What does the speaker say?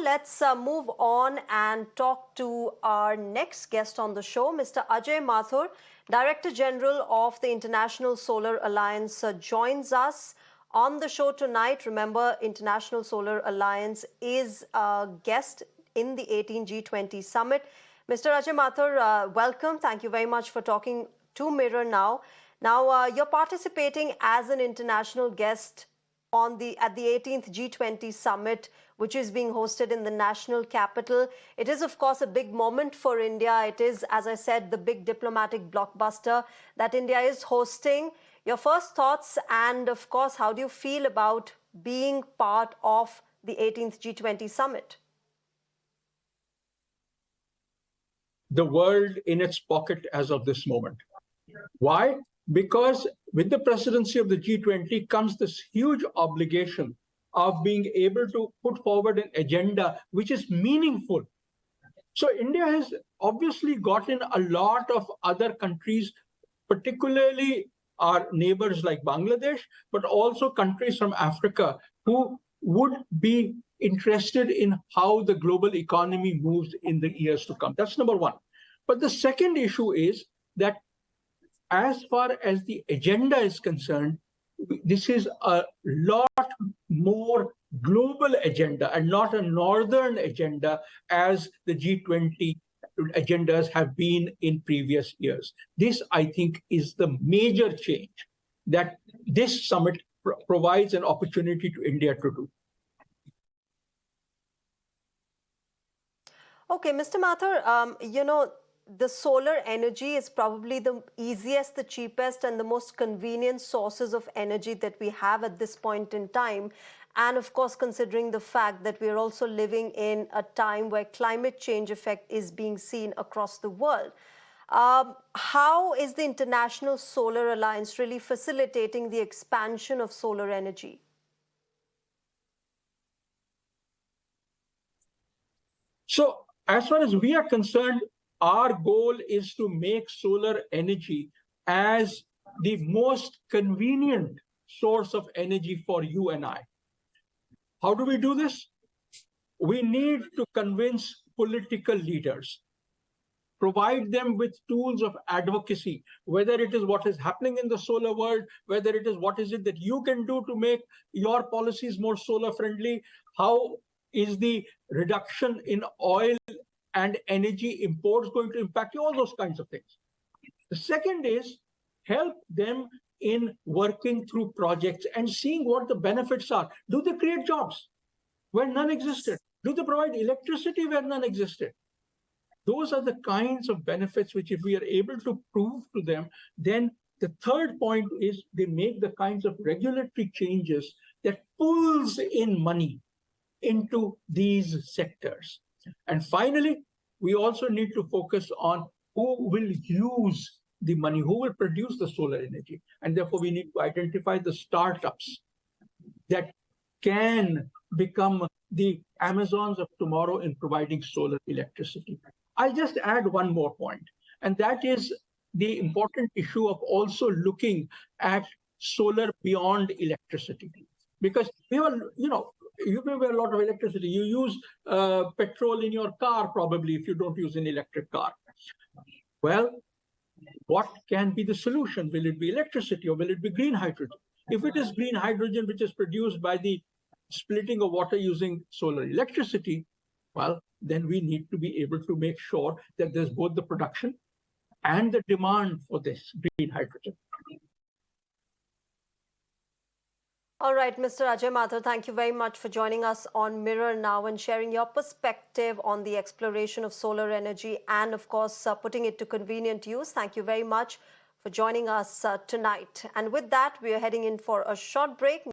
let's move on and talk to our next guest on the show, Mr. Ajay Mathur, Director General of the International Solar Alliance, joins us on the show tonight. Remember, International Solar Alliance is a guest in the 18 G20 Summit. Mr. Ajay Mathur, welcome. Thank you very much for talking to Mirror Now. Now, you're participating as an international guest at the 18th G20 Summit, which is being hosted in the national capital. It is, of course, a big moment for India. It is, as I said, the big diplomatic blockbuster that India is hosting. Your first thoughts and, of course, how do you feel about being part of the 18th G20 Summit? The world in its pocket as of this moment. Why? Because with the presidency of the G20 comes this huge obligation of being able to put forward an agenda which is meaningful. So India has obviously gotten a lot of other countries, particularly our neighbors like Bangladesh, but also countries from Africa who would be interested in how the global economy moves in the years to come. That's number one. But the second issue is that as far as the agenda is concerned, this is a lot more global agenda and not a northern agenda as the G20 agendas have been in previous years. This, I think, is the major change that this summit provides an opportunity to India to do. Okay, Mr. Mathur, the solar energy is probably the easiest, the cheapest, and the most convenient sources of energy that we have at this point in time. And of course, considering the fact that we're also living in a time where climate change effect is being seen across the world. How is the International Solar Alliance really facilitating the expansion of solar energy? So as far as we are concerned, our goal is to make solar energy as the most convenient source of energy for you and I. How do we do this? We need to convince political leaders, provide them with tools of advocacy, whether it is what is happening in the solar world, whether it is what is it that you can do to make your policies more solar friendly, how is the reduction in oil and energy imports going to impact you, all those kinds of things. The second is help them in working through projects and seeing what the benefits are. Do they create jobs where none existed? Do they provide electricity where none existed? Those are the kinds of benefits which, if we are able to prove to them, then the third point is they make the kinds of regulatory changes that pulls in money into these sectors. And finally, we also need to focus on who will use the money, who will produce the solar energy. And therefore, we need to identify the startups that can become the Amazons of tomorrow in providing solar electricity. I'll just add one more point, and that is the important issue of also looking at solar beyond electricity. Because we all, you may wear a lot of electricity. You use petrol in your car, probably, if you don't use an electric car. Well, what can be the solution? Will it be electricity or will it be green hydrogen? If it is green hydrogen, which is produced by the splitting of water using solar electricity, well, then we need to be able to make sure that there's both the production and the demand for this green hydrogen. All right, Mr. Ajay Mathur, thank you very much for joining us on Mirror Now and sharing your perspective on the exploration of solar energy and, of course, putting it to convenient use. Thank you very much for joining us tonight. And with that, we are heading in for a short break.